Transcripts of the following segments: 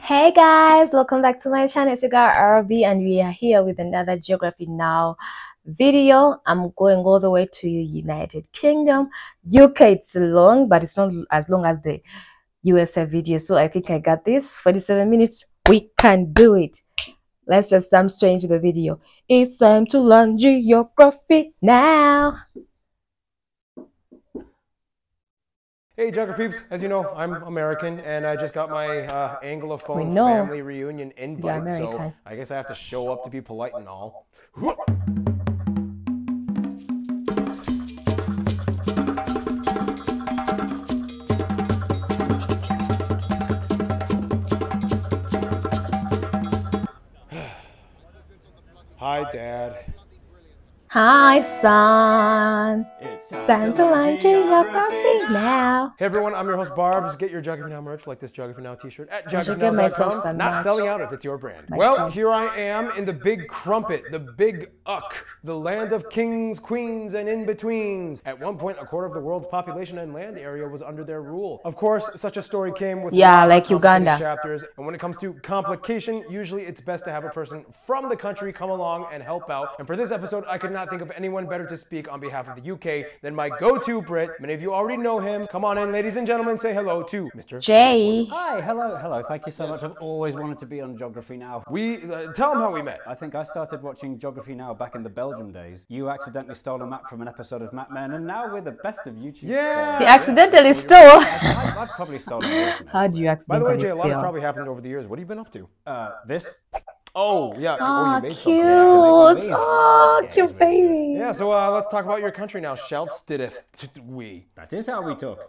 Hey guys, welcome back to my channel. It's your girl RB and we are here with another Geography Now video. I'm going all the way to the United Kingdom. UK, it's long, but it's not as long as the USA video. So I think I got this. 47 minutes, we can do it. Let's just jump straight into the video. It's time to learn geography now. Hey Geography peeps, as you know, I'm American and I just got my Anglophone family reunion invite, so I guess I have to show up to be polite and all. Hi Dad. Hi son. It's time to learn geography now. Hey everyone, I'm your host Barbs. Get your Geography Now merch like this Geography Now t-shirt at geographynow.com. Not selling out if it's your brand. Well, here I am in the big crumpet, the big uck, the land of kings, queens, and in-betweens. At one point, a quarter of the world's population and land area was under their rule. Of course, such a story came with like Uganda chapters. And when it comes to complication, usually it's best to have a person from the country come along and help out. And for this episode, I could not think of anyone better to speak on behalf of the UK than my go-to Brit. Many of you already know him. Come on in, ladies and gentlemen, say hello to Mr. Jay. Hi, hello. Thank you so much. I've always wanted to be on Geography Now. Tell them how we met. I think I started watching Geography Now back in the Belgium days. You accidentally stole a map from an episode of Map Men, and now we're the best of YouTube. Yeah. He accidentally stole. I've probably stolen more. How do you accidentally By the way, Jay, a steal? lot has probably happened over the years. What have you been up to? This. Oh, yeah. Oh, you made cute. something. Oh, cute baby. Yeah, so let's talk about your country now. Shouts diddeth we. That is how we talk.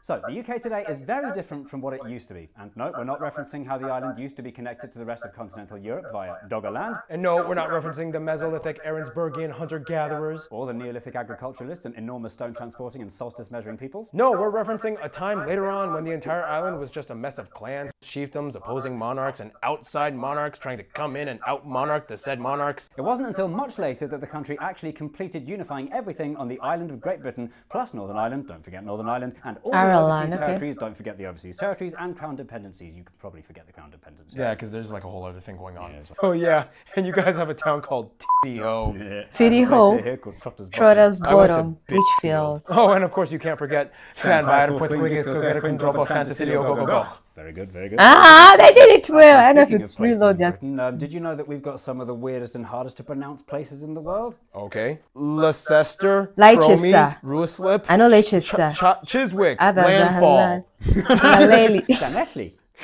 So, the UK today is very different from what it used to be. And no, we're not referencing how the island used to be connected to the rest of continental Europe via Doggerland. And no, we're not referencing the Mesolithic Aaronsburgian hunter-gatherers. Or the Neolithic agriculturalists and enormous stone transporting and solstice measuring peoples. No, we're referencing a time later on when the entire island was just a mess of clans, chiefdoms, opposing monarchs, and outside monarchs trying to come in and out-monarch the said monarchs. It wasn't until much later that the country actually completed unifying everything on the island of Great Britain, plus Northern Ireland, don't forget Northern Ireland, and all the overseas territories, don't forget the overseas territories, and crown dependencies. You could probably forget the crown dependencies. Yeah, because there's like a whole other thing going on. Yeah, oh yeah, and you guys have a town called T-Ho. City Ho, Trotter's Bottom, Richfield. Oh, and of course you can't forget Very good, very good. Ah, they did it well. I don't know if it's real or just. Did you know that we've got some of the weirdest and hardest to pronounce places in the world? Okay. Leicester, Leicester, Ruislip, I know Leicester, Chiswick, Landfall, Llanelli.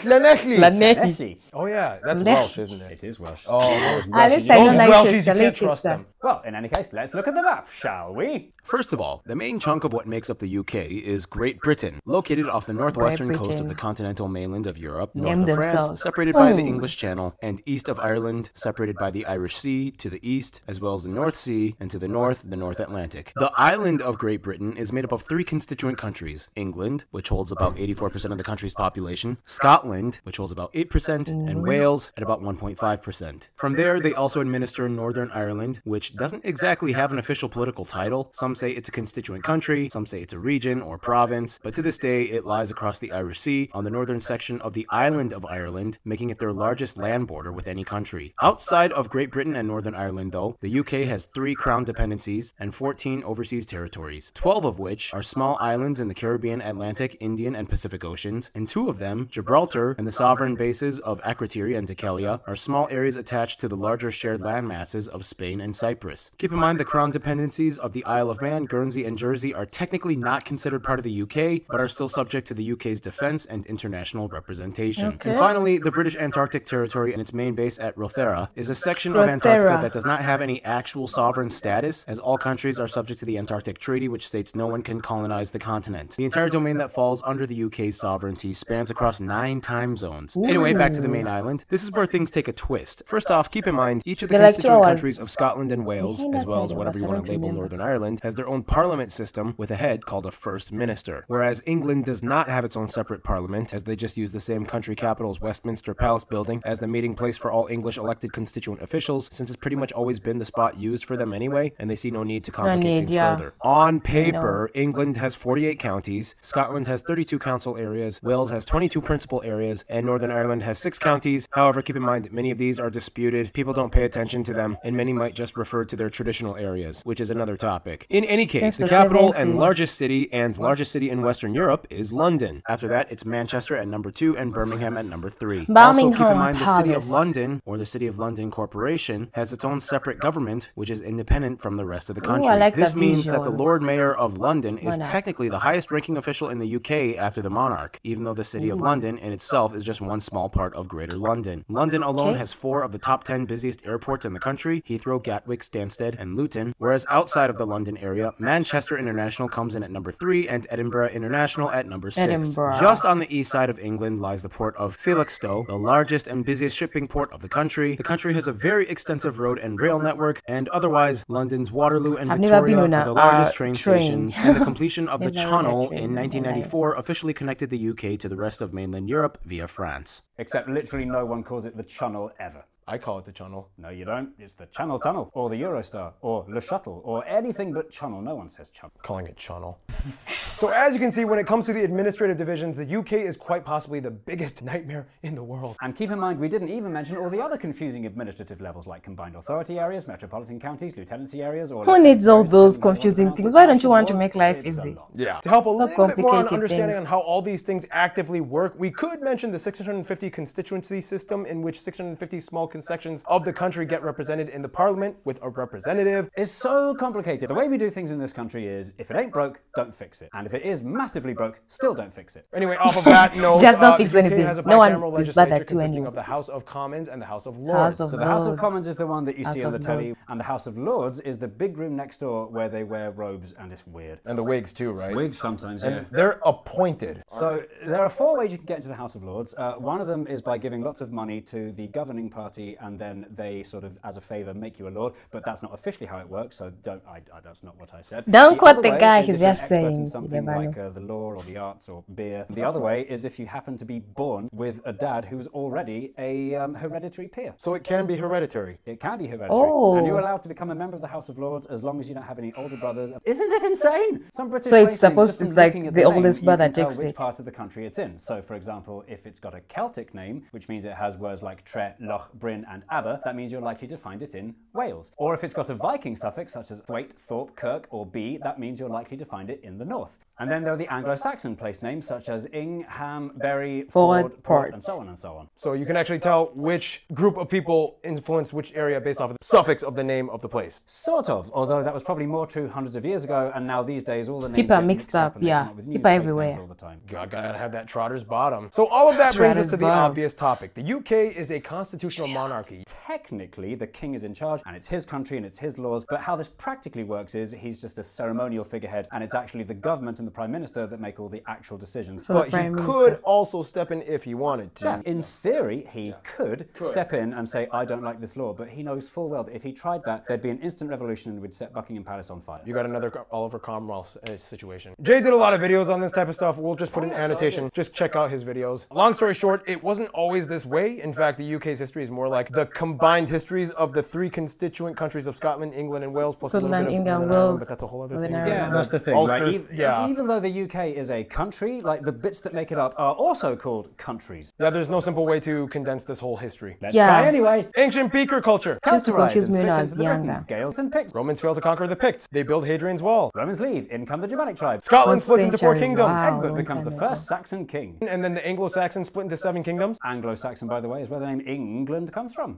Llanelli. Oh yeah, that's Welsh, isn't it? It is Welsh. Oh, those At least I know Leicester. Well, in any case, let's look at the map, shall we? First of all, the main chunk of what makes up the UK is Great Britain, located off the northwestern coast of the continental mainland of Europe, north of France, separated by the English Channel, and east of Ireland, separated by the Irish Sea to the east, as well as the North Sea, and to the North Atlantic. The island of Great Britain is made up of three constituent countries: England, which holds about 84% of the country's population, Scotland, which holds about 8%, and Wales at about 1.5%. From there, they also administer Northern Ireland, which doesn't exactly have an official political title. Some say it's a constituent country, some say it's a region or province, but to this day it lies across the Irish Sea on the northern section of the island of Ireland, making it their largest land border with any country. Outside of Great Britain and Northern Ireland though, the UK has 3 crown dependencies and 14 overseas territories, 12 of which are small islands in the Caribbean, Atlantic, Indian, and Pacific Oceans, and 2 of them, Gibraltar and the sovereign bases of Akrotiri and Dhekelia, are small areas attached to the larger shared land masses of Spain and Cyprus. Keep in mind the crown dependencies of the Isle of Man, Guernsey, and Jersey are technically not considered part of the UK, but are still subject to the UK's defence and international representation. And finally, the British Antarctic Territory and its main base at Rothera is a section of Antarctica that does not have any actual sovereign status, as all countries are subject to the Antarctic Treaty, which states no one can colonize the continent. The entire domain that falls under the UK's sovereignty spans across 9 time zones. Anyway, back to the main island. This is where things take a twist. First off, keep in mind, each of the constituent countries of Scotland and Wales, as well as whatever you want to label Northern Ireland, has their own parliament system with a head called a First Minister. Whereas England does not have its own separate parliament, as they just use the same country capital's Westminster Palace building as the meeting place for all English elected constituent officials, since it's pretty much always been the spot used for them anyway, and they see no need to complicate things further. On paper, England has 48 counties, Scotland has 32 council areas, Wales has 22 principal areas, and Northern Ireland has 6 counties. However, keep in mind that many of these are disputed, people don't pay attention to them, and many might just refer to their traditional areas, which is another topic. In any case, the capital and largest city in Western Europe is London. After that, it's Manchester at number 2 and Birmingham at number 3. Also, keep in mind the City of London, or the City of London Corporation, has its own separate government, which is independent from the rest of the country. This means that the Lord Mayor of London is technically the highest ranking official in the UK after the monarch, even though the City of London in itself is just one small part of Greater London. London alone has 4 of the top 10 busiest airports in the country: Heathrow, Gatwick, Stansted, and Luton, whereas outside of the London area, Manchester International comes in at number 3 and Edinburgh International at number 6. Just on the east side of England lies the port of Felixstowe, the largest and busiest shipping port of the country. The country has a very extensive road and rail network, and otherwise, London's Waterloo and Victoria are the largest train stations, and the completion of the Channel in 1994 officially connected the UK to the rest of mainland Europe via France. Except literally no one calls it the Channel ever. I call it the Channel. No, you don't. It's the Channel Tunnel, or the Eurostar, or Le Shuttle, or anything but Channel. No one says Channel. Calling it Channel. So as you can see, when it comes to the administrative divisions, the UK is quite possibly the biggest nightmare in the world. And keep in mind, we didn't even mention all the other confusing administrative levels, like combined authority areas, metropolitan counties, lieutenancy areas, or... Who needs all those confusing things? Why don't you want to make life easy? Yeah. To help a little bit more on understanding on how all these things actively work, we could mention the 650 constituency system, in which 650 small sections of the country get represented in the parliament with a representative. It's so complicated. The way we do things in this country is, if it ain't broke, don't fix it. And if it is massively broke, still don't fix it. Anyway, off of that note, just don't fix anything. No one is bad at consisting of the House of Commons and the House of Lords. So the House of Commons is the one that you see on the telly, and the House of Lords is the big room next door where they wear robes, and it's weird. And the wigs too, right? Wigs sometimes, yeah. And they're appointed. So there are 4 ways you can get into the House of Lords. One of them is by giving lots of money to the governing party, and then they sort of, as a favour, make you a lord. But that's not officially how it works, so that's not what I said. Don't quote the guy, he's just saying. Something like the law or the arts or beer. The other way is if you happen to be born with a dad who's already a hereditary peer. So it can be hereditary. It can be hereditary. And you're allowed to become a member of the House of Lords as long as you don't have any older brothers. Isn't it insane? Some British so it's supposed to, it's like the oldest brother takes which part of the country it's in. So for example, if it's got a Celtic name, which means it has words like Tre, Loch, Bryn and Aber, that means you're likely to find it in Wales. Or if it's got a Viking suffix such as Thwaite, Thorpe, Kirk or B, that means you're likely to find it in the north. And then there are the Anglo-Saxon place names such as Ing, Ham, Bury, Ford, Port, and so on and so on. So you can actually tell which group of people influenced which area based off of the suffix of the name of the place. Sort of, although that was probably more true hundreds of years ago, and now these days all the names people are mixed up, yeah. People are everywhere. All the time. God, gotta have that Trotter's bottom. So all of that brings us to the obvious topic. The UK is a constitutional monarchy. Technically, the king is in charge, and it's his country and it's his laws, but how this practically works is he's just a ceremonial figurehead, and it's actually the government and the Prime Minister that make all the actual decisions. So but he could also step in if he wanted to. Yeah, in theory, he could step in and say, I don't like this law, but he knows full well that if he tried that, there'd be an instant revolution and we'd set Buckingham Palace on fire. You got another Oliver Cromwell situation. Jay did a lot of videos on this type of stuff. We'll just put an annotation. Just check out his videos. Long story short, it wasn't always this way. In fact, the UK's history is more like the combined histories of the 3 constituent countries of Scotland, England, and Wales, plus Scotland, a little bit of Northern Ireland, but that's a whole other thing. Yeah, that's the thing. Ulster, like, even though the UK is a country, like the bits that make it up are also called countries. Yeah, there's no simple way to condense this whole history. Let's try anyway. Ancient Beaker culture. Just to confuse me when I was younger. Gaels and Picts. Romans fail to conquer the Picts. They build Hadrian's Wall. Romans leave. In come the Germanic tribes. Scotland splits into 4 kingdoms. Egbert becomes the first Saxon king. And then the Anglo-Saxons split into 7 kingdoms. Anglo-Saxon, by the way, is where the name England comes comes from.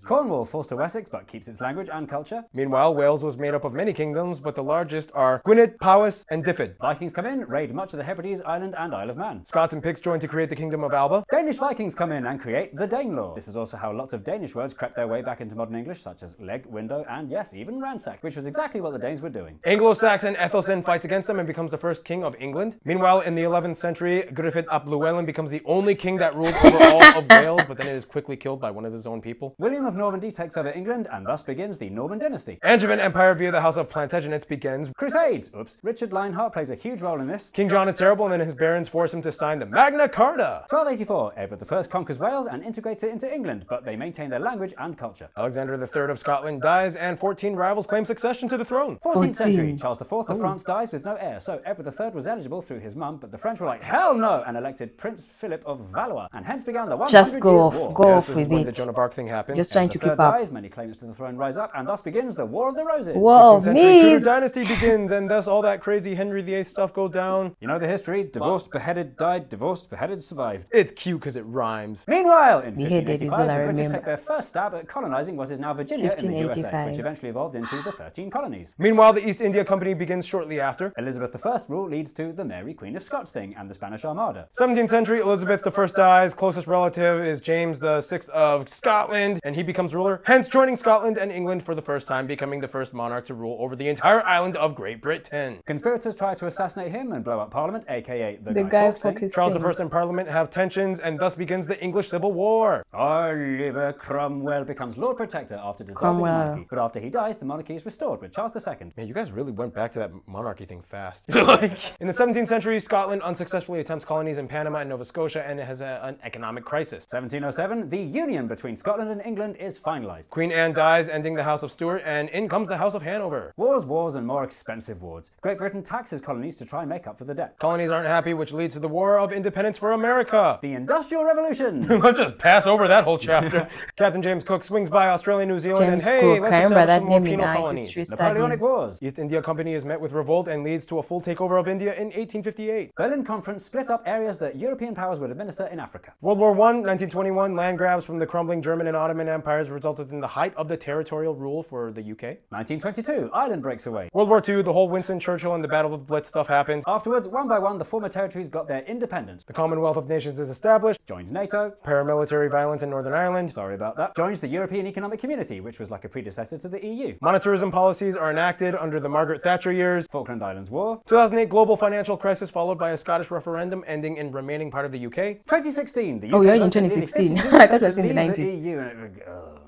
Cornwall falls to Wessex but keeps its language and culture. Meanwhile, Wales was made up of many kingdoms, but the largest are Gwynedd, Powys, and Dyfed. Vikings come in, raid much of the Hebrides Island and Isle of Man. Scots and Picts join to create the Kingdom of Alba. Danish Vikings come in and create the Danelaw. This is also how lots of Danish words crept their way back into modern English, such as leg, window, and yes, even ransack, which was exactly what the Danes were doing. Anglo-Saxon Ethelsin fights against them and becomes the first king of England. Meanwhile, in the 11th century, Gruffydd ap Llywelyn becomes the only king that ruled over all of Wales, but then it is quickly killed by one of his own people. William of Normandy takes over England, and thus begins the Norman dynasty. Angevin Empire via the House of Plantagenets begins. Crusades! Oops. Richard Lionheart plays a huge role in this. King John is terrible, and then his barons force him to sign the Magna Carta. 1284, Edward I conquers Wales and integrates it into England, but they maintain their language and culture. Alexander III of Scotland dies, and 14 rivals claim succession to the throne. 14th century, Charles IV of France dies with no heir, so Edward III was eligible through his mum, but the French were like, hell no, and elected Prince Philip of Valois, and hence began the 100 Just go Years' off, War. go Yes, off this is with when it. the Joan of Arc thing happened. Just trying to keep up. Dies, many claimants to the throne rise up, and thus begins the War of the Roses. Whoa, 16th century Tudor miss! dynasty begins, and thus all that crazy Henry VIII stuff goes down. You know the history, divorced, beheaded, died, divorced, beheaded, survived. It's cute because it rhymes. Meanwhile, in Beheaded is 1585, all I the British remember. take their first stab at colonising what is now Virginia in the USA, 1585. which eventually evolved into the 13 colonies. Meanwhile, the East India Company begins shortly after. Elizabeth I's rule leads to the Mary Queen of Scots thing and the Spanish Armada. 17th century, Elizabeth I dies. Closest relative is James VI of Scotland, and he becomes ruler, hence joining Scotland and England for the first time, becoming the first monarch to rule over the entire island of Great Britain. Conspirators try to assassinate him and blow up Parliament, aka the The Guy Guy Fawkes thing. Fawkes Charles thing. I and Parliament have tensions, and thus begins the English Civil War. Oliver Cromwell becomes Lord Protector after dissolving the Cromwell. monarchy, but after he dies, the monarchy is restored with Charles II. Man, you guys really went back to that monarchy thing fast. In the 17th century, Scotland unsuccessfully attempts colonies in Panama and Nova Scotia and has an economic crisis. 1707, the union between Scotland and England is finalised. Queen Anne dies, ending the House of Stuart, and in comes the House of Hanover. Wars, and more expensive wars. Great Britain taxes colonies to try and make up for the debt. Colonies aren't happy, which leads to the War of Independence for America. The Industrial Revolution! Let's just pass over that whole chapter. Captain James Cook swings by Australia, New Zealand, James and hey, Cook, let's I remember establish that some more name in penal our colonies. history Napoleonic studies. Wars. East India Company is met with revolt and leads to a full takeover of India in 1858. Berlin Conference split up areas that European powers would administer in Africa. World War I, 1921, land grabs from the crumbling German and Ottoman empires resulted in the height of the territorial rule for the UK. 1922, Ireland breaks away. World War II, the whole Winston Churchill and the Battle of the Blitz stuff happened. Afterwards, one by one, the former territories got their independence. The Commonwealth of Nations is established. Joins NATO. Paramilitary violence in Northern Ireland. Sorry about that. Joins the European Economic Community, which was like a predecessor to the EU. Monetarism policies are enacted under the Margaret Thatcher years. Falkland Islands War. 2008 global financial crisis followed by a Scottish referendum ending in remaining part of the UK. 2016, the UK Oh, you're in voted nearly 2016. 52% I thought it was in the to leave 90s. EU, and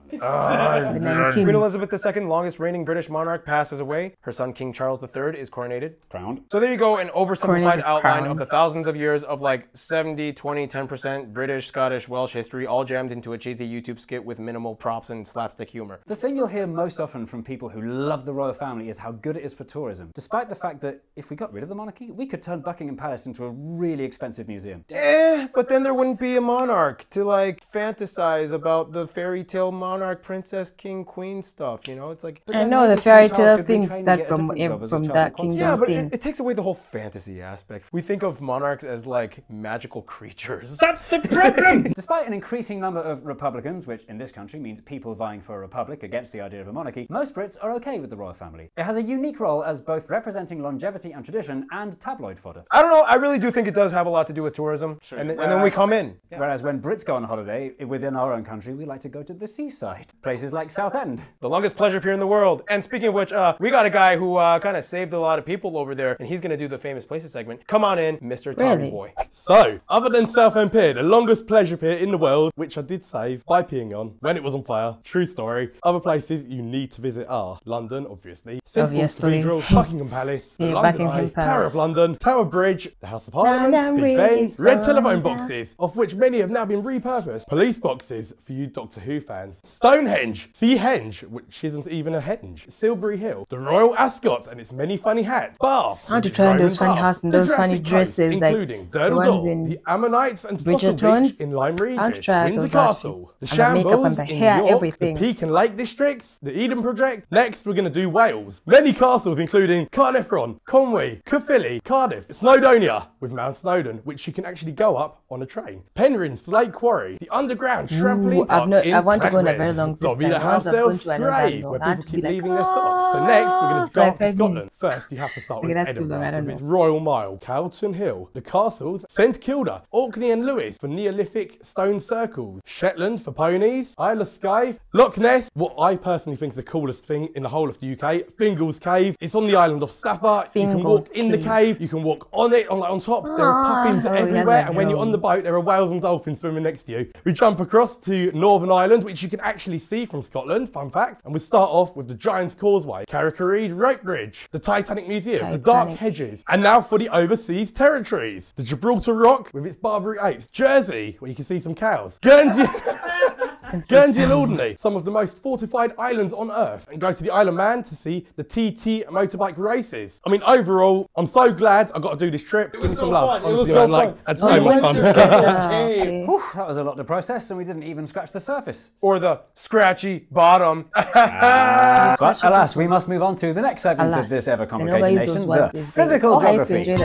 The Queen 19s. Elizabeth II, longest reigning British monarch, passes away. Her son King Charles III is coronated. crowned. So there you go, an oversimplified Coronated, outline crowned. of the thousands of years of like 70, 20, 10% British, Scottish, Welsh history, all jammed into a cheesy YouTube skit with minimal props and slapstick humor. The thing you'll hear most often from people who love the royal family is how good it is for tourism, despite the fact that if we got rid of the monarchy, we could turn Buckingham Palace into a really expensive museum. But then there wouldn't be a monarch to like fantasize about the fairy tale monarch, princess, king, queen stuff, you know? It's like... I know the fairy tale things start from that kingdom Yeah, but thing. it takes away the whole fantasy aspect. We think of monarchs as like magical creatures. That's the problem! Despite an increasing number of Republicans, which in this country means people vying for a republic against the idea of a monarchy, most Brits are okay with the royal family. It has a unique role as both representing longevity and tradition and tabloid fodder. I don't know, I really do think it does have a lot to do with tourism. Sure. And then we come in. Whereas when Brits go on holiday, within our own country, we like to go to the seaside. Places like Southend. The longest pleasure pier in the world. And speaking of which, we got a guy who kind of saved a lot of people over there, and he's going to do the famous places segment. Come on in, Mr. Tommy Really? Boy. So, other than Southend Pier, the longest pleasure pier in the world, which I did save by peeing on when it was on fire, true story. Other places you need to visit are London, obviously, St Paul's Cathedral, Buckingham Palace, the Yeah, London Buckingham Eye, Palace. Tower of London, Tower Bridge, the House of Parliament, London Big Bridge Ben, is red telephone London. boxes, of which many have now been repurposed, police boxes for you Doctor Who fans, Stonehenge, Henge, which isn't even a henge, Silbury Hill, the Royal Ascot and its many funny hats, Bath, I want to try on those funny Roman houses and Bath, those the funny Jurassic Coast, dresses, like including Durdle Donegal, the Ammonites and Fossil Beach in Lyme Regis, Windsor Castle, the Shambles in New York, the Peak and Lake Districts, the Eden Project. Next, we're going to do Wales. Many castles including Carnarvon, Conwy, Caerphilly, Cardiff, Snowdonia with Mount Snowdon, which you can actually go up on a train. Penryn's Lake Quarry, the underground trampoline park in I want to go on a very long zip line. The House Elf Grave, where people keep leaving their socks. So next, we're going to go up to Scotland. First, you have to start with Edinburgh with its Royal Mile, Calton Hill, the castles, St Kilda, Orkney and Lewis for Neolithic stone circles, Shetland for ponies, Isle of Skye, Loch Ness, what I personally think is the coolest thing in the whole of the UK, Fingal's Cave. It's on the island of Staffa. You can walk in the cave, you can walk on it, on top. There are puffins everywhere, and when you're on the boat, there are whales and dolphins swimming next to you. We jump across to Northern Ireland, which you can actually see from Scotland, fun fact, and we start off with the Giant's Causeway, Carrick-a-Reid Rope Bridge, the Titanic Museum, the Dark Hedges, and now for the overseas territories, the Gibraltar Rock with its Barbary apes, Jersey, where you can see some cows, Guernsey and Alderney, some of the most fortified islands on Earth, and go to the Isle of Man to see the TT motorbike races. I mean, overall, I'm so glad I got to do this trip. It was so fun. It was so fun. That's so much fun. That was a lot to process, and we didn't even scratch the surface. Or the scratchy bottom. But alas, we must move on to the next segment of this ever-complicated nation, the physical geography.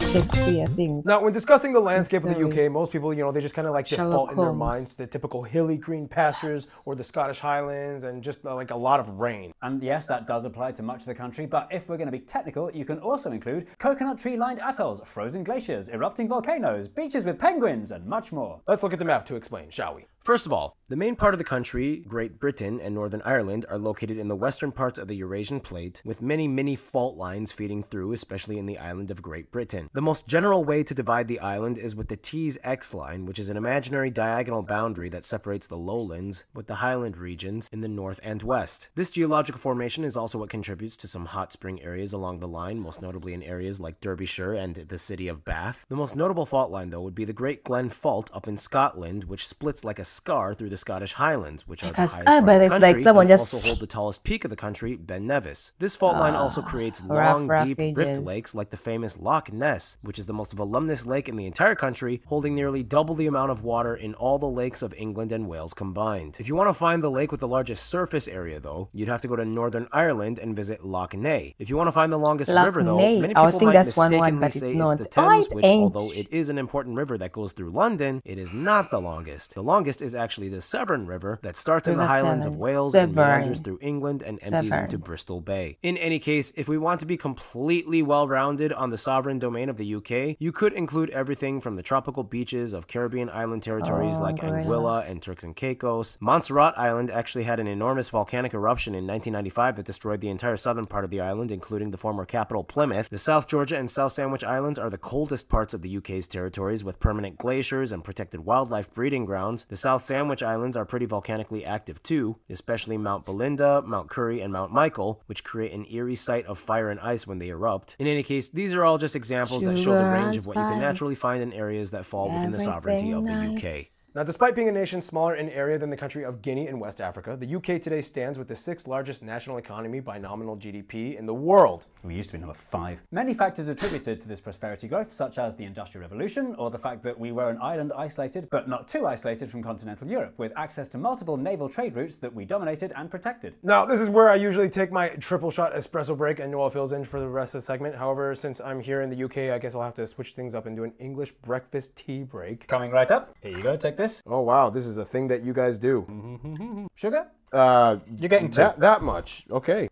Shakespeare things. Now, when discussing the landscape of the UK, most people, they just kind of like default in their minds to the typical hilly green pastures or the Scottish Highlands and just like a lot of rain. And yes, that does apply to much of the country, but if we're going to be technical, you can also include coconut tree-lined atolls, frozen glaciers, erupting volcanoes, beaches with penguins, and much more. Let's look at the map to explain, shall we? First of all, the main part of the country, Great Britain and Northern Ireland, are located in the western parts of the Eurasian plate, with many mini fault lines feeding through, especially in the island of Great Britain. The most general way to divide the island is with the Tees X line, which is an imaginary diagonal boundary that separates the lowlands with the highland regions in the north and west. This geological formation is also what contributes to some hot spring areas along the line, most notably in areas like Derbyshire and the city of Bath. The most notable fault line, though, would be the Great Glen Fault up in Scotland, which splits like a scar through the Scottish Highlands, which are the highest part of the country, like someone just also hold the tallest peak of the country, Ben Nevis. This fault line also creates long, deep rift lakes like the famous Loch Ness, which is the most voluminous lake in the entire country, holding nearly double the amount of water in all the lakes of England and Wales combined. If you want to find the lake with the largest surface area, though, you'd have to go to Northern Ireland and visit Loch Ness. If you want to find the longest river, though, many people might mistakenly say it's the Thames, which, although it is an important river that goes through London, it is not the longest. The longest is actually the Severn River that starts in the Highlands of Wales and meanders through England and empties into Bristol Bay. In any case, if we want to be completely well-rounded on the sovereign domain of the UK, you could include everything from the tropical beaches of Caribbean island territories like Anguilla and Turks and Caicos. Montserrat Island actually had an enormous volcanic eruption in 1995 that destroyed the entire southern part of the island, including the former capital Plymouth. The South Georgia and South Sandwich Islands are the coldest parts of the UK's territories, with permanent glaciers and protected wildlife breeding grounds. The South Sandwich Islands are pretty volcanically active too, especially Mount Belinda, Mount Curry, and Mount Michael, which create an eerie sight of fire and ice when they erupt. In any case, these are all just examples that show the range of what you can naturally find in areas that fall within the sovereignty of the UK. Now, despite being a nation smaller in area than the country of Guinea in West Africa, the UK today stands with the 6th largest national economy by nominal GDP in the world. We used to be number 5. Many factors attributed to this prosperity growth, such as the Industrial Revolution, or the fact that we were an island isolated, but not too isolated from continental Europe, with access to multiple naval trade routes that we dominated and protected. Now, this is where I usually take my triple shot espresso break and Noah fills in for the rest of the segment. However, since I'm here in the UK, I guess I'll have to switch things up and do an English breakfast tea break. Coming right up. Here you go, take this. Oh wow, this is a thing that you guys do. Sugar? You're getting that much. Okay.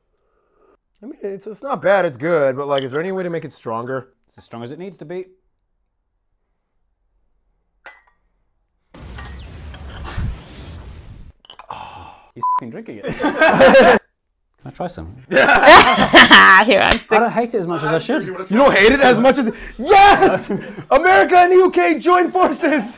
I mean, it's not bad, it's good, but like, is there any way to make it stronger? It's as strong as it needs to be. He's f***ing drinking it. Can I try some? Here, I don't hate it as much as I should. You don't hate it as much as... Yes! America and the UK join forces!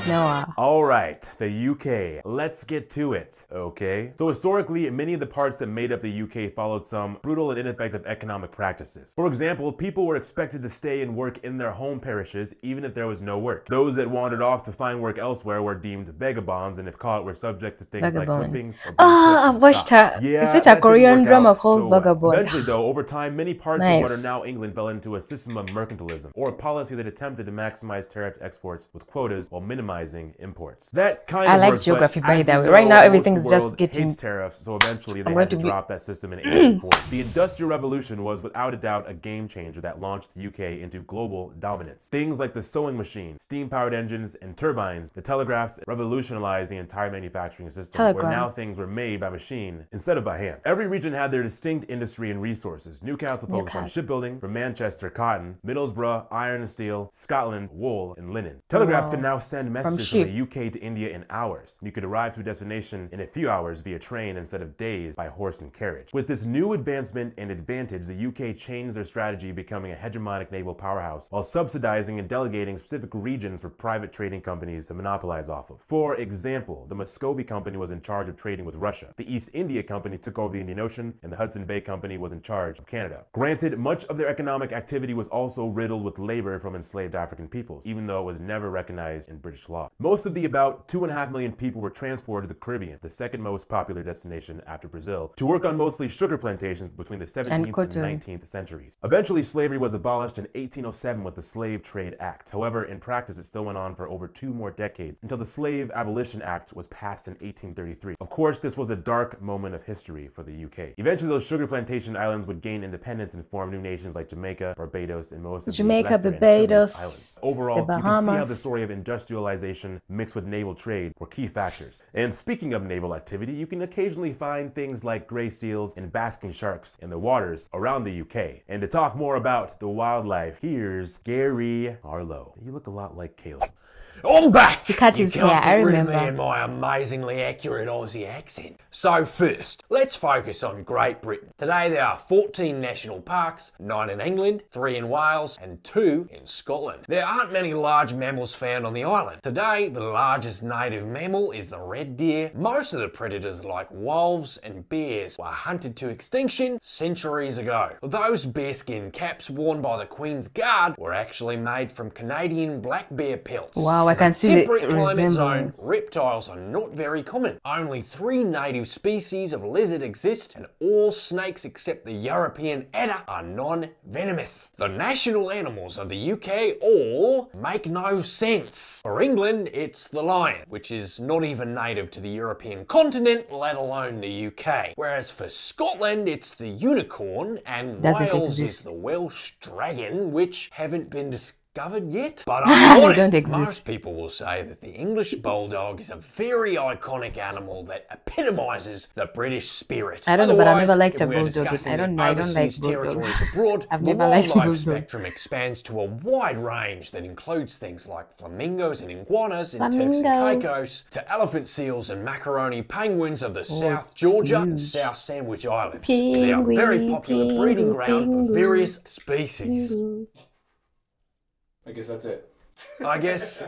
Noah. All right, the UK. Let's get to it, okay? So historically, many of the parts that made up the UK followed some brutal and ineffective economic practices. For example, people were expected to stay and work in their home parishes even if there was no work. Those that wandered off to find work elsewhere were deemed vagabonds, and if caught, were subject to things like whippings or I've watched her. Is it a Korean drama called Vagabond? Eventually, though, over time, many parts of what are now England fell into a system of mercantilism, or a policy that attempted to maximize tariff exports with quotas while minimizing imports. That kind of like geography, by the way. Right now, everything is just getting tariffs, so eventually they had to drop that system in 1840. The Industrial Revolution was without a doubt a game changer that launched the UK into global dominance. Things like the sewing machine, steam-powered engines, and turbines, the telegraphs revolutionized the entire manufacturing system, where now things were made by machine instead of by hand. Every region had their distinct industry and resources. Newcastle focused on shipbuilding, from Manchester, cotton, Middlesbrough, iron and steel, Scotland, wool and linen. Telegraphs could now send messages from the UK to India in hours. You could arrive to a destination in a few hours via train instead of days by horse and carriage. With this new advancement and advantage, the UK changed their strategy, becoming a hegemonic naval powerhouse while subsidizing and delegating specific regions for private trading companies to monopolize off of. For example, the Muscovy Company was in charge of trading with Russia. The East India Company took over the Indian Ocean, and the Hudson Bay Company was in charge of Canada. Granted, much of their economic activity was also riddled with labor from enslaved African peoples, even though it was never recognized in British law. Most of the about 2.5 million people were transported to the Caribbean, the second most popular destination after Brazil, to work on mostly sugar plantations between the 17th and 19th centuries. Eventually, slavery was abolished in 1807 with the Slave Trade Act. However, in practice, it still went on for over 2 more decades until the Slave Abolition Act was passed in 1833. Of course, this was a dark moment of history for the UK. Eventually, those sugar plantation islands would gain independence and form new nations like Jamaica, Barbados, and most of Jamaica, the Barbados islands. Overall, you can see how the story of industrialization mixed with naval trade were key factors. And speaking of naval activity, you can occasionally find things like gray seals and basking sharks in the waters around the UK. And to talk more about the wildlife, here's Gary Harlow. You look a lot like Caleb. I'm back! He cut his hair, I remember. Me and my amazingly accurate Aussie accent. So first, let's focus on Great Britain. Today there are 14 national parks, 9 in England, 3 in Wales, and 2 in Scotland. There aren't many large mammals found on the island. Today, the largest native mammal is the red deer. Most of the predators like wolves and bears were hunted to extinction centuries ago. Those bearskin caps worn by the Queen's Guard were actually made from Canadian black bear pelts. Wow, I can see the resemblance. Zone, reptiles are not very common. Only 3 native species of lizard exist, and all snakes except the European adder are non-venomous. The national animals of the UK all make no sense. For England, it's the lion, which is not even native to the European continent, let alone the UK. Whereas for Scotland, it's the unicorn, and Wales is the Welsh dragon, which haven't been discovered yet, but most people will say that the English bulldog is a very iconic animal that epitomises the British spirit. I don't know, but I've never liked a bulldog. I don't like territories abroad, the wildlife spectrum expands to a wide range that includes things like flamingos and iguanas in Turks and Caicos, to elephant seals and macaroni penguins of the South Georgia and South Sandwich Islands. They are very popular breeding ground for various species. I guess that's it. I guess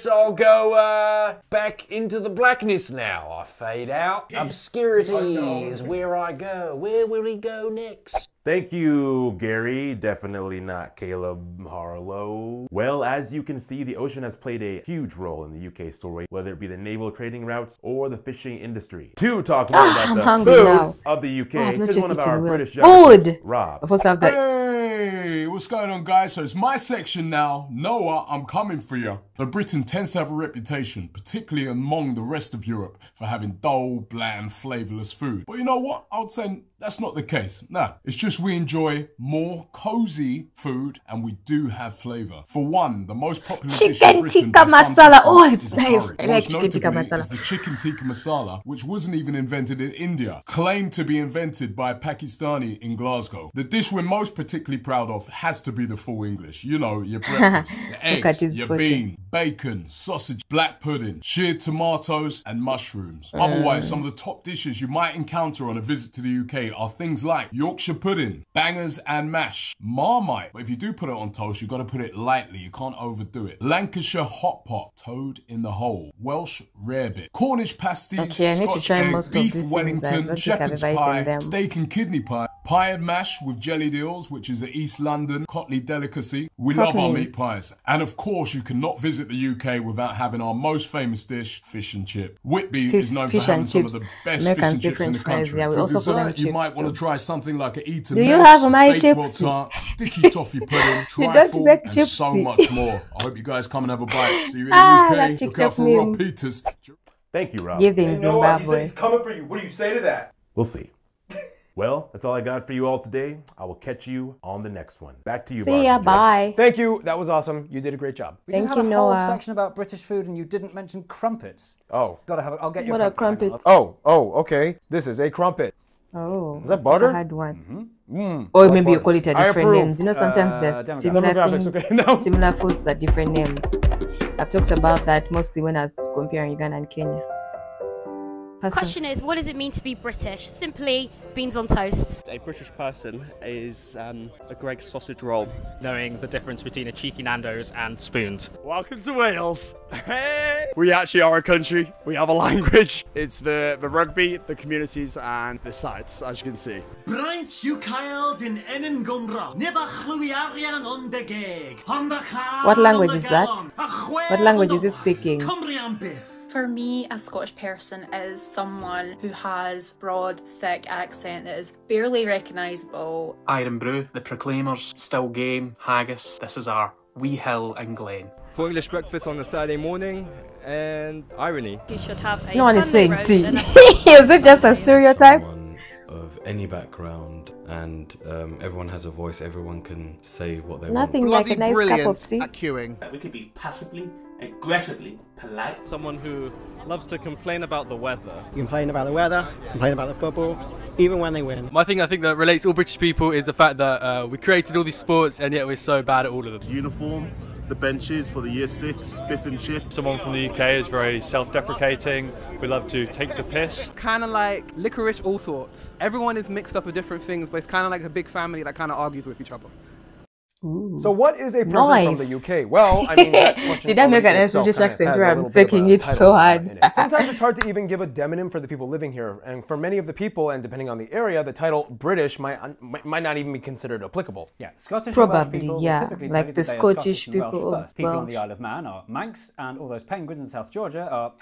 I'll go back into the blackness now. I fade out. Obscurity is where I go. Where will he go next? Thank you, Gary. Definitely not Caleb Harlow. Well, as you can see, the ocean has played a huge role in the UK story, whether it be the naval trading routes or the fishing industry. To talk more about the food of the UK is one of our British geographers, Rob. Hey, what's going on, guys? So it's my section now. Noah, I'm coming for you. But Britain tends to have a reputation, particularly among the rest of Europe, for having dull, bland, flavourless food. But you know what? I would say that's not the case. Nah, it's just we enjoy more cosy food and we do have flavour. For one, the most popular dish in Britain tikka masala. Oh, it's nice. I like chicken tikka masala. Is the chicken tikka masala, which wasn't even invented in India, claimed to be invented by a Pakistani in Glasgow. The dish we're most particularly proud of has to be the full English. You know, your breakfast, your eggs, your bean, bacon, sausage, black pudding, shredded tomatoes, and mushrooms. Otherwise, some of the top dishes you might encounter on a visit to the UK are things like Yorkshire pudding, bangers and mash, Marmite, but if you do put it on toast, you've got to put it lightly, you can't overdo it. Lancashire hot pot, toad in the hole, Welsh rarebit, Cornish pasties, Scotch egg, beef Wellington, shepherd's pie, steak and kidney pie, pie and mash with jellied eels, which is a East London Cotley delicacy. We love our meat pies. And of course, you cannot visit the UK without having our most famous dish, fish and chip. Whitby is known for having some of the best fish and chips in the country. For dessert, you might want to try something like an Eton mess, bakewell tart, sticky toffee pudding, trifle, and so much more. I hope you guys come and have a bite. See you in the UK. Look out for Rob Peters. Thank you, Rob. You know what? He said he's coming for you. What do you say to that? We'll see. Well, that's all I got for you all today. I will catch you on the next one. Back to you, See ya, bye. Thank you. That was awesome. You did a great job. We just had a whole section about British food and you didn't mention crumpets. Oh. Gotta have. I'll get you a crumpet. Oh, okay. This is a crumpet. Oh. Is that butter? I had one. Or maybe you call it a different names. You know, sometimes there's similar things, similar foods, but different names. I've talked about that mostly when I was comparing Uganda and Kenya. Question is, what does it mean to be British? Simply beans on toast. A British person is a Greggs sausage roll. Knowing the difference between a cheeky Nando's and spoons. Welcome to Wales. Hey! We actually are a country. We have a language. It's the rugby, the communities, and the sites, as you can see. What language is that? What language is it speaking? For me, a Scottish person is someone who has broad, thick accent that is barely recognisable. Iron Brew, The Proclaimers, Still Game, Haggis. This is our Wee Hill and Glen. For English breakfast on a Saturday morning, and irony. You should have a no one is saying tea. Is it just a stereotype? Someone of any background, and everyone has a voice. Everyone can say what they want. Nothing like a nice cup of tea. At queuing. We could be passively, aggressively polite. Someone who loves to complain about the weather. Complain about the weather, complain about the football, even when they win. My thing I think that relates to all British people is the fact that we created all these sports and yet we're so bad at all of them. Uniform, the benches for the year 6, biff and chip. Someone from the UK is very self-deprecating. We love to take the piss. Kind of like licorice all sorts. Everyone is mixed up with different things, but it's kind of like a big family that kind of argues with each other. Ooh. So what is a person from the UK? Well, I mean, that question did I make an British accent where I'm thinking it so hard? Sometimes it's hard to even give a demonym for the people living here, and for many of the people, and depending on the area, the title British might not even be considered applicable. Yeah, Scottish probably, people yeah, typically like the Scottish people. People on the Isle of Man are Manx, and all those penguins in South Georgia are.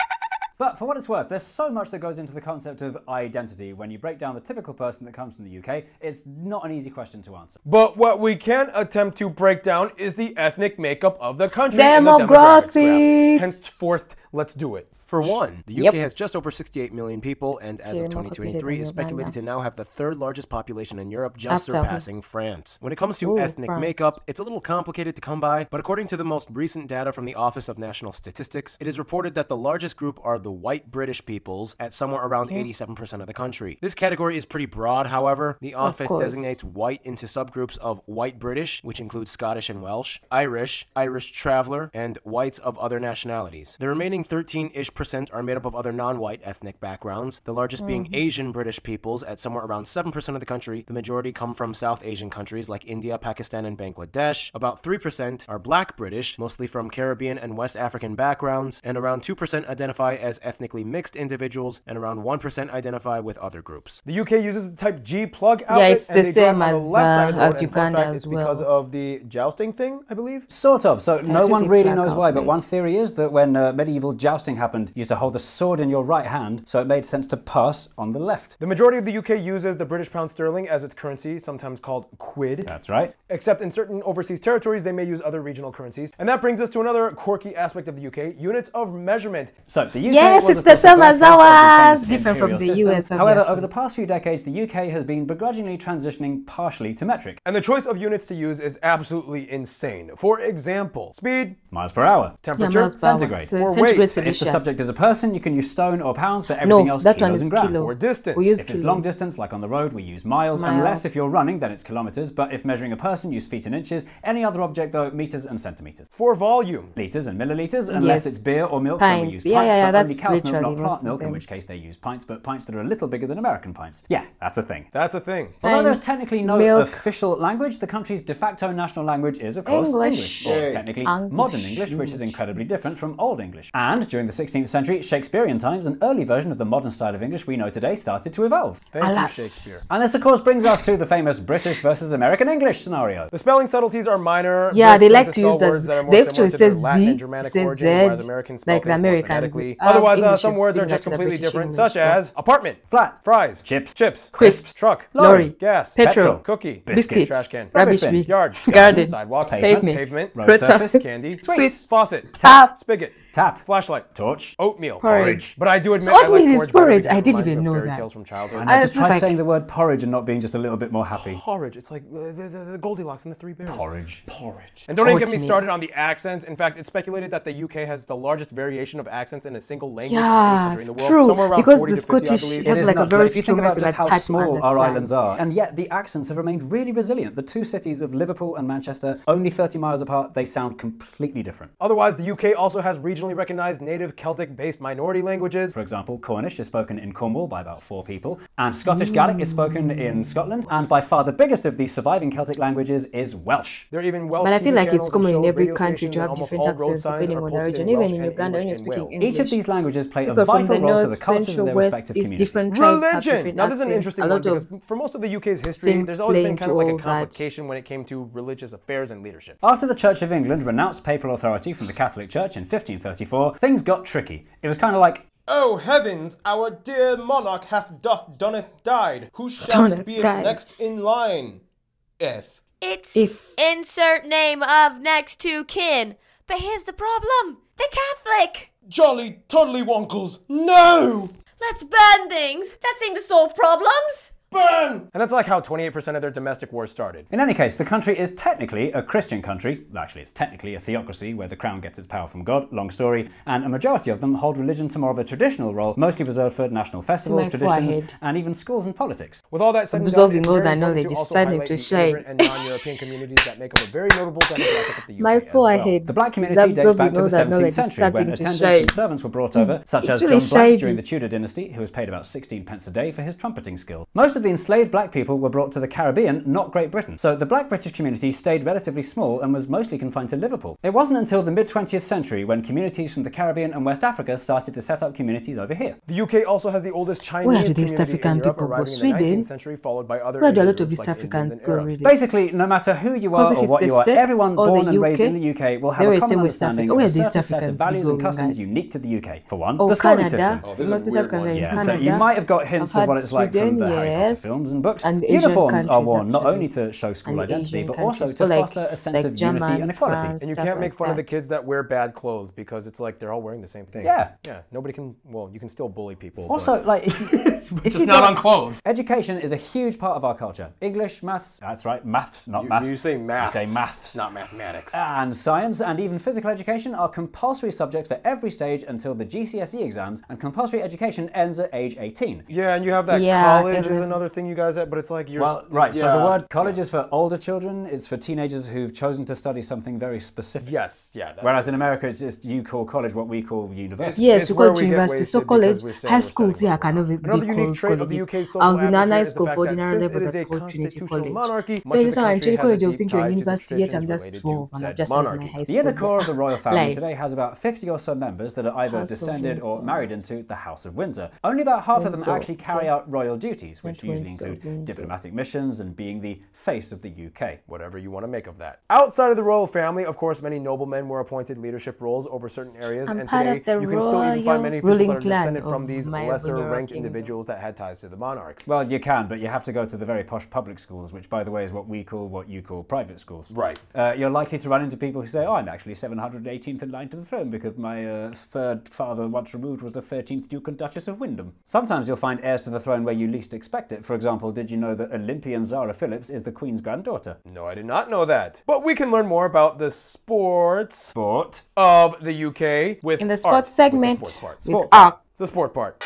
But for what it's worth, there's so much that goes into the concept of identity. When you break down the typical person that comes from the UK, it's not an easy question to answer. But what we can attempt to break down is the ethnic makeup of the country. Demographics! Henceforth, let's do it. For one, the UK has just over 68 million people, and as of 2023 is speculated to now have the 3rd largest population in Europe, just surpassing France. When it comes to ethnic makeup, it's a little complicated to come by, but according to the most recent data from the Office of National Statistics, it is reported that the largest group are the white British peoples at somewhere around 87% of the country. This category is pretty broad, however. The office designates white into subgroups of white British, which includes Scottish and Welsh, Irish, Irish traveler, and whites of other nationalities. The remaining 13-ish are made up of other non-white ethnic backgrounds, the largest being Asian British peoples at somewhere around 7% of the country. The majority come from South Asian countries like India, Pakistan, and Bangladesh. About 3% are Black British, mostly from Caribbean and West African backgrounds, and around 2% identify as ethnically mixed individuals, and around 1% identify with other groups. The UK uses the type G plug outlet. Yeah, it's the same as Uganda as well. Because of the jousting thing, I believe? Sort of. So no one really knows why, but one theory is that when medieval jousting happened, you used to hold the sword in your right hand, so it made sense to pass on the left. The majority of the UK uses the British pound sterling as its currency, sometimes called quid. That's right. Except in certain overseas territories, they may use other regional currencies. And that brings us to another quirky aspect of the UK, units of measurement. So the UK yes, it's the same as ours, different from the US. However, over the past few decades, the UK has been begrudgingly transitioning partially to metric. And the choice of units to use is absolutely insane. For example, speed, miles per hour, temperature, centigrade, or weight. If the subject Object is a person, you can use stone or pounds, but everything else kilos and grams. Kilo. Or distance. We use if it's long distance, like on the road, we use miles. Unless if you're running, then it's kilometers. But if measuring a person, use feet and inches. Any other object, though, meters and centimeters. For volume. Liters and milliliters, unless it's beer or milk, pints. then we use pints, but that's only cow's milk, not literally plant milk, in which case they use pints, but pints that are a little bigger than American pints. Yeah, that's a thing. That's a thing. Although there's technically no official language, the country's de facto national language is, of course, English. Or technically modern English, which is incredibly different from Old English. And during the 16th century, Shakespearean times, an early version of the modern style of English we know today started to evolve. Thank you, Shakespeare. And this, of course, brings us to the famous British versus American English scenario. The spelling subtleties are minor. Yeah, they like to use words that are more they actually say Z, say Z, like the Americans. Otherwise, some words are just completely different, such as apartment, flat, fries, chips, crisps, truck, lorry, gas, petrol, cookie, biscuit, trash can, rubbish bin, bin, yard, garden, sidewalk, pavement, road surface, candy, sweets, faucet, tap, spigot, tap, flashlight, torch, oatmeal, porridge. But I do admit, so oatmeal is porridge. I didn't even know that. Tales from childhood. I just try saying the word porridge and not being just a little bit more happy. Porridge. It's like the Goldilocks and the Three Bears. Porridge. And don't even get me started on the accents. In fact, it's speculated that the UK has the largest variation of accents in a single language in any country in the world. True. Somewhere around Because 40 the to 50, I Scottish believe. have like a very if you think strong about just how accent. small our islands are, and yet the accents have remained really resilient. The two cities of Liverpool and Manchester, only 30 miles apart, they sound completely different. Otherwise, the UK also has regionally recognized native Celtic-based minority languages. For example, Cornish is spoken in Cornwall by about 4 people, and Scottish Gaelic is spoken in Scotland, and by far the biggest of these surviving Celtic languages is Welsh. There are even Welsh But I feel TV like it's channels common that in show every radio country stations to have and almost different all road accents signs depending are on the posted region. in Welsh Even in and Uganda, when you're English in speaking Wales. English. Each of these languages play a People from vital the role to the north, cultures of central, their west respective is communities. different tribes have Religion! different Now, this is an accents. interesting A one lot because of for most of the UK's history, things there's always been playing kind of to like a all that. complication when it came to religious affairs and leadership. After the Church of England renounced papal authority from the Catholic Church in 1534, things got tricky. It was kind of like, Oh heavens, our dear monarch doth died. Who shall be next in line? It's insert name of next to kin. But here's the problem. They're Catholic. Jolly toddly wonkles, no! Let's burn things. That seemed to solve problems. Burn! And that's like how 28% of their domestic wars started. in any case, the country is technically a Christian country. Actually, it's technically a theocracy where the crown gets its power from God, long story, and a majority of them hold religion to more of a traditional role, mostly reserved for national festivals, traditions, and even schools and politics. With all that said and done, Absorbing it's all very that important knowledge to is also starting highlight to the shine. immigrant and non-European communities that make up a very notable demographic of the UK My as well. forehead. The black community is dates back absorbing to all the that 17th knowledge is century starting when to attendants shine. and servants were brought over, such It's as really John Black shady. during the Tudor dynasty, who was paid about 16 pence a day for his trumpeting skill. Most of the enslaved black people were brought to the Caribbean, not Great Britain. So the black British community stayed relatively small and was mostly confined to Liverpool. It wasn't until the mid-20th century when communities from the Caribbean and West Africa started to set up communities over here. The UK also has the oldest Chinese Where do the community East African in Europe, people go? arriving in the Sweden? 19th century, followed by other Where do a Asian lot of groups East like Africans Indians and go, Arabs. really? Basically, no matter who you are Because if or it's what the you are, States everyone or born the and raised UK, in the UK will have they a will common say West understanding Africa. of Where a do East certain set of Africans values and go, customs guys? unique to the UK. For one, Oh, the schooling Canada. system. Oh, this is Most a East weird Africans one. are in Yeah, so Canada. you might have got hints I've of what had it's like from Sweden, the Harry Potter yes, films and books. and Asian Uniforms are countries, worn not actually. only to show school And identity, Asian but also countries. to So, like- foster a sense like of unity German, and equality. France, And you stuff can't make like fun of the that. kids that wear bad clothes because it's like they're all wearing the same thing. Yeah. Yeah. Nobody can, well, you can still bully people. Also, like, if you not don't- on clothes. Education is a huge part of our culture. English, maths, that's right, maths, not math. You say maths. You say maths. Not mathematics. And science and even physical education are compulsory subjects for every stage until the GCSE exams, and compulsory education ends at age 18. Yeah, and you have that college is another thing you guys have, but it's like you're... Well, right, so the word college is for older children, it's for teenagers who've chosen to study something very specific. Yes, yeah. Whereas in America, it's just you call college what we call university. Yes, we call it university. So college, high schools here can never be Another unique called trait of the colleges. UK's social I was in a atmosphere high is the school fact for that ordinary since level, it is that's a called Trinity constitutional College. monarchy, So much you of just the know, country Trinity has a College, you'll deep think you're tie in to the university yet, I'm traditions just related 12 to and I've said just started my monarchy. high The school. inner core of the royal family Like- today has about 50 or so members that are either House of descended or Windsor. married into the House of Windsor. Only about half of them Windsor. actually carry out royal duties, which usually Windsor, include Windsor. diplomatic missions and being the face of the UK. Whatever you want to make of that. Outside of the royal family, of course, many noblemen were appointed leadership roles over certain areas, I'm and part today of the you can still even royal find many people ruling that are clan descended from of these my lesser-ranked kingdom. individuals that had ties to the monarchs. Well, you can, but you have to go to the very posh public schools, which, by the way, is what we call what you call private schools. Right. You're likely to run into people who say, oh, I'm actually 718th in line to the throne because my third father once removed was the 13th Duke and Duchess of Wyndham. Sometimes you'll find heirs to the throne where you least expect it, it. For example, did you know that Olympian Zara Phillips is the Queen's granddaughter? No, I did not know that. But we can learn more about the sport of the UK with in the sports segment. The sport part.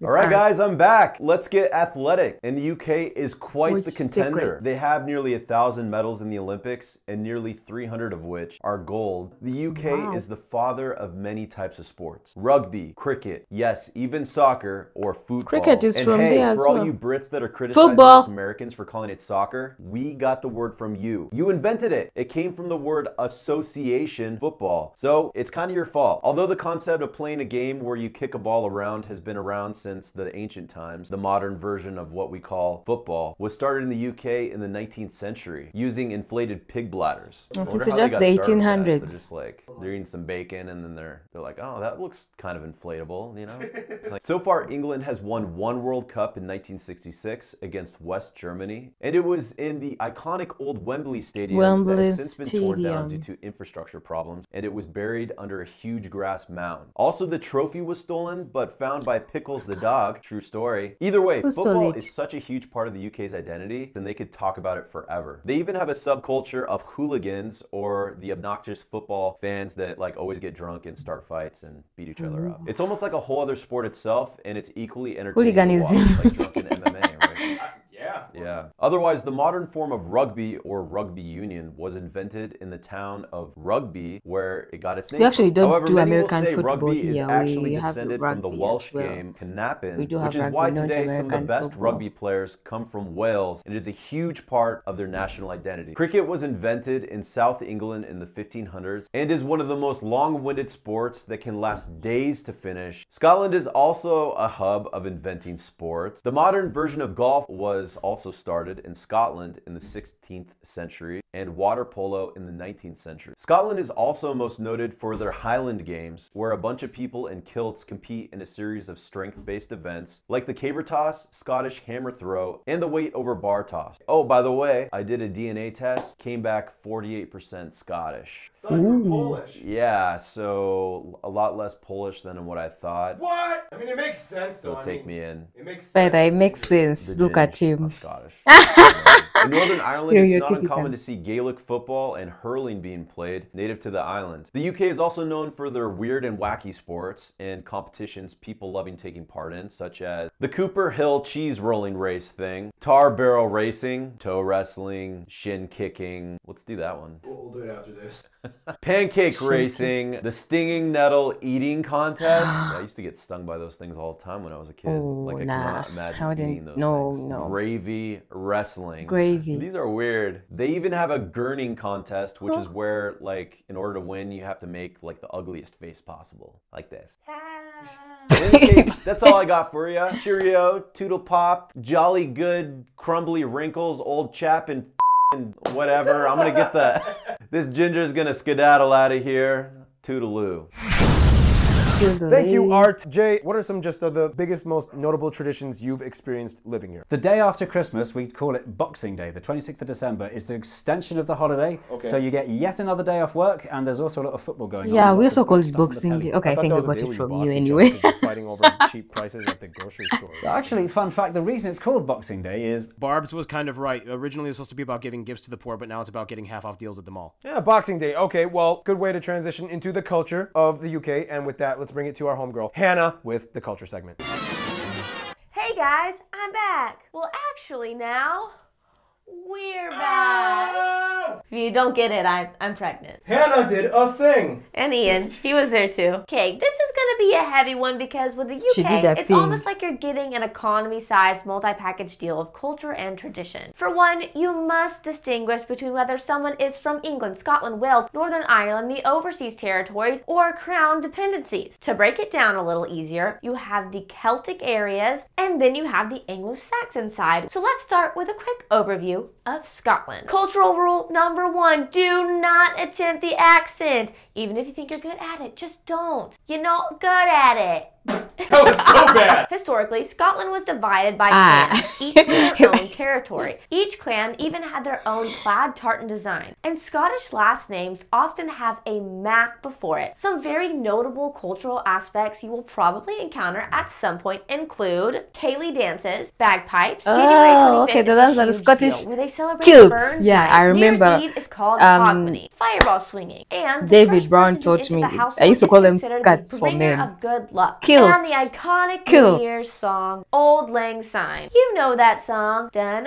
All right, guys, I'm back. Let's get athletic. And the UK is quite the contender. They have nearly 1,000 medals in the Olympics, and nearly 300 of which are gold. The UK is the father of many types of sports. Rugby, cricket, yes, even soccer or football. Cricket is from there as well. For all you Brits that are criticizing us Americans for calling it soccer, we got the word from you. You invented it. It came from the word association football. So it's kind of your fault. Although the concept of playing a game where you kick a ball around has been around since the ancient times, the modern version of what we call football was started in the UK in the 19th century using inflated pig bladders. It's just the 1800s. They're just like, they're eating some bacon and then they're like, oh, that looks kind of inflatable, you know? Like, so far, England has won one World Cup in 1966 against West Germany, and it was in the iconic old Wembley Stadium that has since been torn down due to infrastructure problems, and it was buried under a huge grass mound. Also, the trophy was stolen, but found by Pickles the dog. True story. Either way, football is such a huge part of the UK's identity, and they could talk about it forever. They even have a subculture of hooligans, or the obnoxious football fans that like always get drunk and start fights and beat each other up. It's almost like a whole other sport itself, and it's equally entertaining to watch, like drunken MMA, right? Yeah. Otherwise, the modern form of rugby or rugby union was invented in the town of Rugby, where it got its name. We actually don't However, do many American will say football rugby here. is actually We have descended from the Welsh game Cynapin, which is why today some of the best rugby players come from Wales, and it is a huge part of their national identity. Cricket was invented in South England in the 1500s and is one of the most long-winded sports that can last days to finish. Scotland is also a hub of inventing sports. The modern version of golf was also started in Scotland in the 16th century and water polo in the 19th century. Scotland is also most noted for their Highland Games, where a bunch of people in kilts compete in a series of strength-based events like the caber toss, Scottish hammer throw, and the weight over bar toss. Oh, by the way, I did a DNA test, came back 48% Scottish. I thought you were Polish. Yeah, so a lot less Polish than what I thought. What? I mean, it makes sense though. They'll take me in. It makes sense. But it makes sense. Look at him. Scottish. In Northern Ireland, it's not uncommon to see Gaelic football and hurling being played, native to the island. The UK is also known for their weird and wacky sports and competitions people loving taking part in, such as the Cooper Hill cheese rolling race thing, tar barrel racing, toe wrestling, shin kicking. Let's do that one. We'll do it after this. Pancake racing, the stinging nettle eating contest. I used to get stung by those things all the time when I was a kid. Like I cannot imagine eating those things. Gravy wrestling. Gravy. These are weird. They even have a gurning contest, which is where, like, in order to win, you have to make like the ugliest face possible, like this. In any case, that's all I got for you. Cheerio, toodle pop, jolly good, crumbly wrinkles, old chap, and whatever. I'm gonna get this ginger's gonna skedaddle out of here. Toodaloo. Thank you, Art. Jay, what are some just of the biggest, most notable traditions you've experienced living here? The day after Christmas, we call it Boxing Day, the 26th of December. It's an extension of the holiday, so you get yet another day off work, and there's also a lot of football going on. Yeah, we also call it Boxing Day. Okay, I think we got it from you anyway. Fighting over cheap prices at the grocery store. Actually, fun fact, the reason it's called Boxing Day is... Barb's was kind of right. Originally, it was supposed to be about giving gifts to the poor, but now it's about getting half-off deals at the mall. Yeah, Boxing Day. Okay, well, good way to transition into the culture of the UK, and with that, let's bring it to our homegirl, Hannah, with the culture segment. Hey guys, I'm back. Well, actually now, we're back. If you don't get it, I'm pregnant. Hannah did a thing. And Ian, he was there too. Okay, this is gonna be a heavy one because with the UK, it's almost like you're getting an economy-sized multi-package deal of culture and tradition. For one, you must distinguish between whether someone is from England, Scotland, Wales, Northern Ireland, the overseas territories, or crown dependencies. To break it down a little easier, you have the Celtic areas, and then you have the Anglo-Saxon side. So let's start with a quick overview of Scotland. Cultural rule number 1, do not attempt the accent. Even if you think you're good at it, just don't. You're not good at it. That was so bad. Historically, Scotland was divided by clans, each with their own territory. Each clan even had their own plaid tartan design. And Scottish last names often have a Mac before it. Some very notable cultural aspects you will probably encounter at some point include Cayley dances, bagpipes. Oh, okay, the ones are the Scottish where they celebrate kilts. Yeah, I remember. New Year's Eve is called Hogmanay, fireball swinging, and David Brown taught me. I used to call them skirts for men. Of good luck. Kilts. And the iconic New Year's song, Auld Lang Syne. You know that song. Auld Lang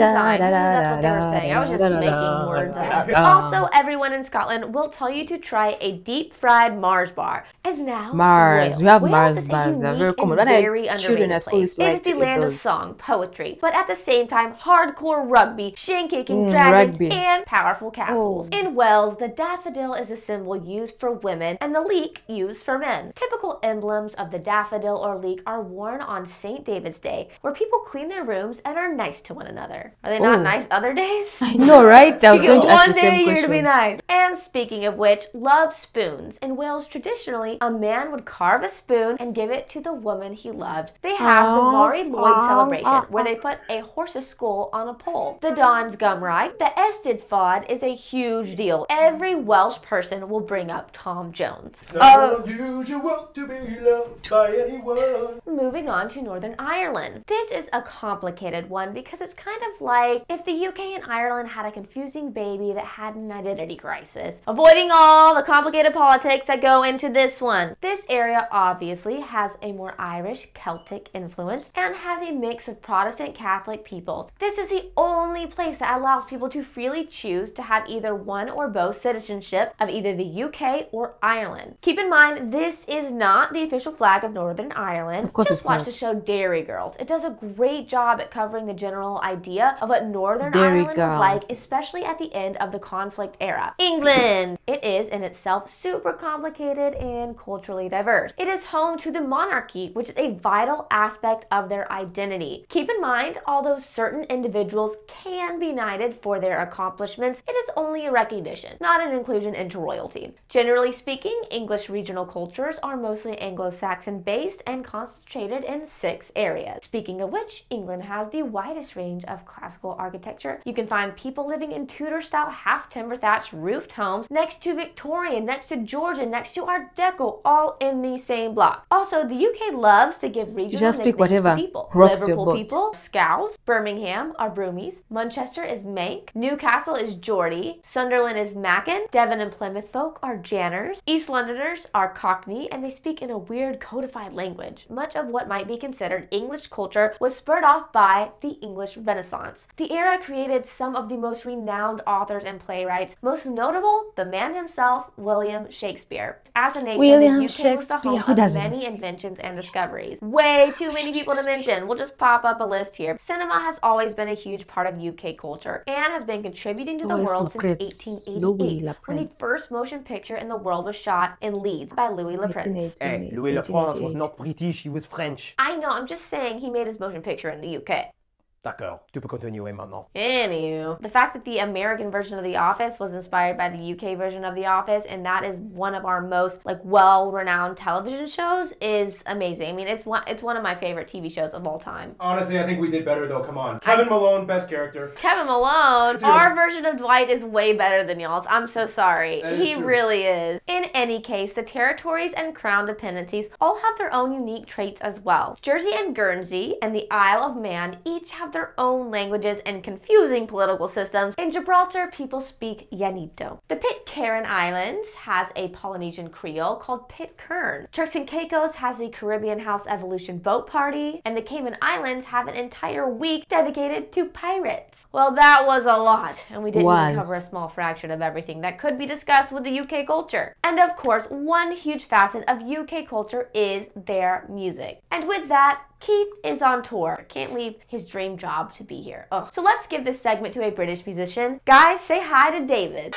Syne. That's what they were saying. I was just making words up. Also, everyone in Scotland will tell you to try a deep-fried Mars bar. And now, Mars. We have Mars bars. They're very common. Very underrated place. It is the land of song, poetry, but at the same time, hardcore rugby, shin-kicking dragons, and powerful castles. In Wales, the daffodil is a symbol used for women and the leek used for men. Typical emblems of the daffodil or leek are worn on St. David's Day, where people clean their rooms and are nice to one another. Are they not nice other days? I know, right? I was going to ask the same question. One day to be nice. And speaking of which, love spoons. In Wales, traditionally, a man would carve a spoon and give it to the woman he loved. They have the Mari Lloyd celebration, where they put a horse's skull on a pole. The Don's Gymraeg, the Ested Fod, is a huge deal. Every Welsh person will bring up Tom Jones. It's not unusual to be loved by anyone. Moving on to Northern Ireland. This is a complicated one because it's kind of like if the UK and Ireland had a confusing baby that had an identity crisis. Avoiding all the complicated politics that go into this one. This area obviously has a more Irish Celtic influence and has a mix of Protestant Catholic peoples. This is the only place that allows people to freely choose to have either one or both citizenship of either the UK or Ireland. Keep in mind, this is not the official flag of Northern Ireland. Of course. Just watch the show Dairy Girls. It does a great job at covering the general idea of what Northern Ireland was like, especially at the end of the conflict era. England! It is in itself super complicated and culturally diverse. It is home to the monarchy, which is a vital aspect of their identity. Keep in mind, although certain individuals can be knighted for their accomplishments, it is only a recognition, not an inclusion into royalty. Generally speaking, English regional cultures are mostly Anglo-Saxon based and concentrated in 6 areas. Speaking of which, England has the widest range of classical architecture. You can find people living in Tudor-style half-timber thatched roofed homes next to Victorian, next to Georgian, next to Art Deco, all in the same block. Also, the UK loves to give regional nicknames to people. Liverpool people, Scouse. Birmingham are Broomies. Manchester is Mank. Newcastle is Geordie. Sunderland is Mackin. Devon and Plymouth folk are Janners. East Londoners are Cockney, and they speak in a weird codified language. Much of what might be considered English culture was spurred off by the English Renaissance. The era created some of the most renowned authors and playwrights, most notable, the man himself, William Shakespeare. As a nation, the UK was the home of many inventions and discoveries. Way too many people to mention. We'll just pop up a list here. Cinema has always been a huge part of UK culture and has been contributing to the world since 1888, when the first motion picture in the world was shot in Leeds by Louis Le Prince. Hey, Louis Le Prince was not British, he was French. I know, I'm just saying he made his motion picture in the UK. D'accord, tu peux continuer maintenant. Anywho, the fact that the American version of The Office was inspired by the UK version of The Office, and that is one of our most well-renowned television shows, is amazing. I mean, it's one of my favorite TV shows of all time. Honestly, I think we did better though. Come on, Kevin Malone, best character. Kevin Malone, our version of Dwight is way better than y'all's. I'm so sorry. He really is. In any case, the territories and crown dependencies all have their own unique traits as well. Jersey and Guernsey and the Isle of Man each have their own languages and confusing political systems. In Gibraltar, people speak Llanito. The Pitcairn Islands has a Polynesian Creole called Pitcairn. Turks and Caicos has the Caribbean House Evolution Boat Party, and the Cayman Islands have an entire week dedicated to pirates. Well, that was a lot, and we didn't even cover a small fraction of everything that could be discussed with the UK culture. And of course, one huge facet of UK culture is their music. And with that, Keith is on tour. Can't leave his dream job to be here. Ugh. So let's give this segment to a British musician. Guys, say hi to David.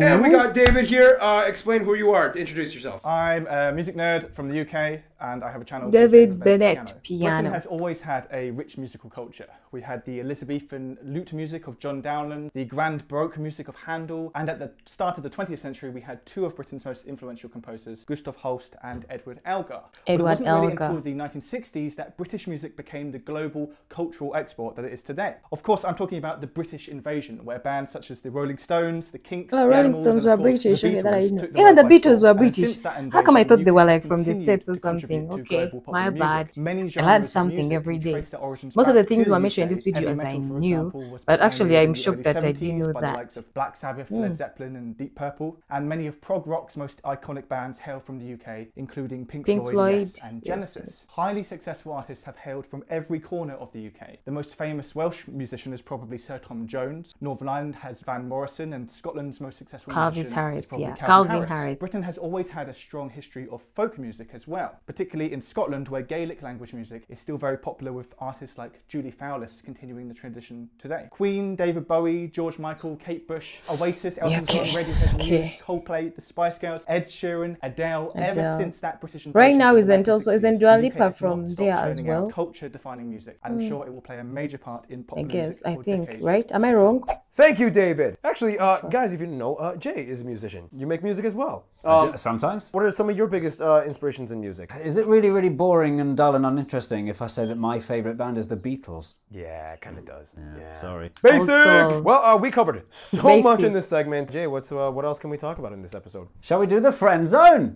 And we got David here. Explain who you are. Introduce yourself. I'm a music nerd from the UK. and I have a channel David Bennett Piano. Britain has always had a rich musical culture. We had the Elizabethan lute music of John Dowland, the grand Baroque music of Handel, and at the start of the 20th century we had two of Britain's most influential composers, Gustav Holst and Edward Elgar. But it wasn't really until the 1960s that British music became the global cultural export that it is today. Of course, I'm talking about the British invasion, where bands such as the Rolling Stones, the Kinks, the Rolling Stones were British. Okay, that I know. Even the Beatles were British. How come I thought they were like from the States or something? Okay, my bad. I learned something every day. Most of the things were mentioned in this video as I knew, but actually I'm shocked that I didn't know that. The likes of Black Sabbath, Led Zeppelin and Deep Purple, and many of prog rock's most iconic bands hail from the UK, including Pink Floyd, yes, and Genesis. Highly successful artists have hailed from every corner of the UK. The most famous Welsh musician is probably Sir Tom Jones. Northern Ireland has Van Morrison, and Scotland's most successful musician is probably Calvin Harris. Britain has always had a strong history of folk music as well, particularly in Scotland, where Gaelic language music is still very popular, with artists like Julie Fowlis continuing the tradition today. Queen, David Bowie, George Michael, Kate Bush, Oasis, Elton John, Radiohead, Muse, Coldplay, the Spice Girls, Ed Sheeran, Adele. Ever since that British invasion, right now isn't Dua Lipa from there as well? Culture-defining music, and I'm sure it will play a major part in pop music. I think, right? Am I wrong? Thank you, David. Actually, guys, if you didn't know, Jay is a musician. You make music as well. Sometimes. What are some of your biggest inspirations in music? Is it really, really boring and dull and uninteresting if I say that my favourite band is the Beatles? Yeah, it kind of does. Yeah. Sorry. Basic! Well, we covered so much in this segment. Jay, what else can we talk about in this episode? Shall we do the Friend Zone?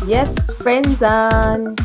Yes, Friend Zone.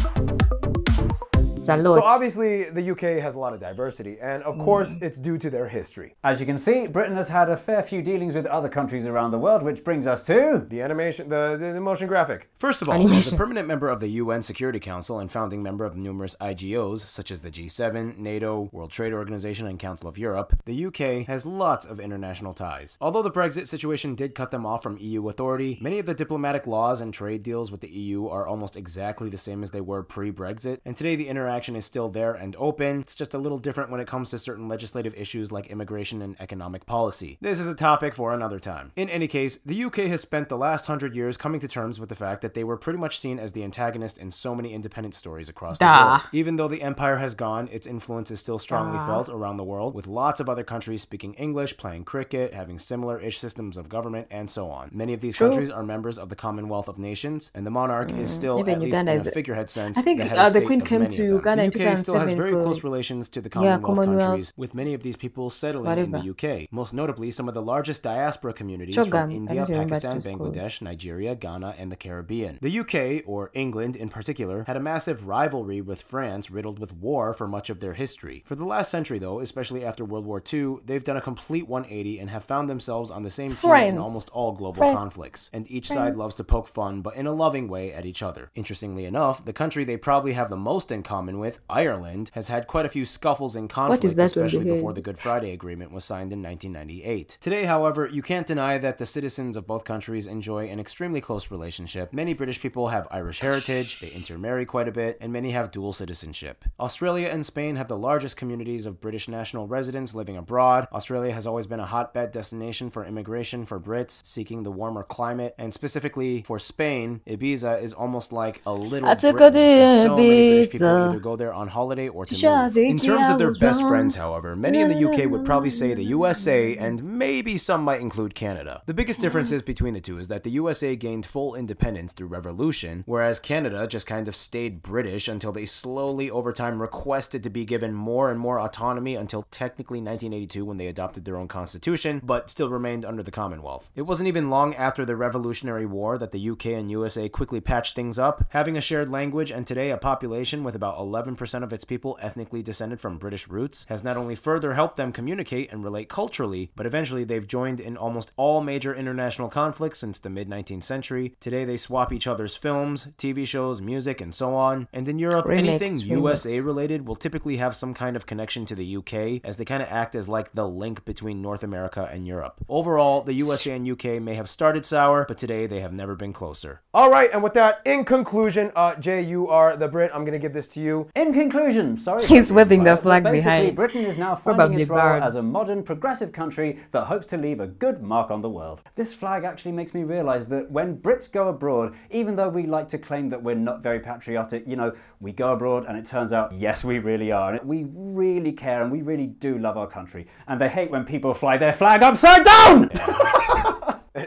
So obviously the UK has a lot of diversity, and of course it's due to their history. As you can see, Britain has had a fair few dealings with other countries around the world, which brings us to the animation, the motion graphic. First of all, as a permanent member of the UN Security Council and founding member of numerous IGOs such as the G7, NATO, World Trade Organization, and Council of Europe, the UK has lots of international ties. Although the Brexit situation did cut them off from EU authority, many of the diplomatic laws and trade deals with the EU are almost exactly the same as they were pre-Brexit, and today the interaction is still there and open. It's just a little different when it comes to certain legislative issues like immigration and economic policy. This is a topic for another time. In any case, the UK has spent the last 100 years coming to terms with the fact that they were pretty much seen as the antagonist in so many independent stories across the world. Even though the empire has gone, its influence is still strongly felt around the world, with lots of other countries speaking English, playing cricket, having similar-ish systems of government, and so on. Many of these countries are members of the Commonwealth of Nations, and the monarch is still, at least in a figurehead sense, I think the Queen came to Uganda. The UK still has very close relations to the Commonwealth countries, with many of these people settling in the UK. Most notably, some of the largest diaspora communities from India, Pakistan, Bangladesh, Nigeria, Ghana, and the Caribbean. The UK, or England in particular, had a massive rivalry with France riddled with war for much of their history. For the last century though, especially after World War II, they've done a complete 180 and have found themselves on the same team in almost all global conflicts. And each side loves to poke fun, but in a loving way, at each other. Interestingly enough, the country they probably have the most in common with, Ireland, has had quite a few scuffles and conflict, especially before the Good Friday Agreement was signed in 1998. Today, however, you can't deny that the citizens of both countries enjoy an extremely close relationship. Many British people have Irish heritage, they intermarry quite a bit, and many have dual citizenship. Australia and Spain have the largest communities of British national residents living abroad. Australia has always been a hotbed destination for immigration for Brits seeking the warmer climate, and specifically for Spain, Ibiza is almost like a little Britain. So many British people either go there on holiday or to move. In terms of their best friends, however, many in the UK would probably say the USA, and maybe some might include Canada. The biggest differences between the two is that the USA gained full independence through revolution, whereas Canada just kind of stayed British until they slowly over time requested to be given more and more autonomy until technically 1982 when they adopted their own constitution, but still remained under the Commonwealth. It wasn't even long after the Revolutionary War that the UK and USA quickly patched things up, having a shared language, and today a population with about 11% of its people ethnically descended from British roots has not only further helped them communicate and relate culturally, but eventually they've joined in almost all major international conflicts since the mid-19th century. Today they swap each other's films, TV shows, music, and so on. And in Europe, anything USA related will typically have some kind of connection to the UK, as they kind of act as like the link between North America and Europe. Overall, the USA and UK may have started sour, but today they have never been closer. All right, and with that, in conclusion, Jay, you are the Brit. I'm going to give this to you. do. In conclusion, sorry, he's waving the flag basically, behind. Britain is now finding its role as a modern, progressive country that hopes to leave a good mark on the world. This flag actually makes me realise that when Brits go abroad, even though we like to claim that we're not very patriotic, you know, we go abroad and it turns out, yes, we really are. And we really care and we really do love our country. And they hate when people fly their flag upside down!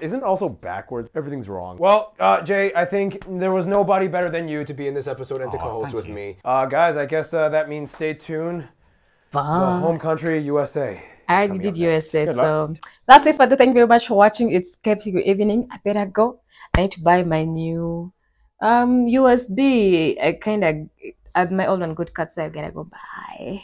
Isn't also backwards? Everything's wrong. Well, Jay, I think there was nobody better than you to be in this episode and to co-host with me. Guys, I guess that means stay tuned. The home country, USA. I already did USA, so that's it for the. Thank you very much for watching. It's Skeptical Evening. I better go. I need to buy my new USB. I kind of had my old one good cut, so I gotta go buy.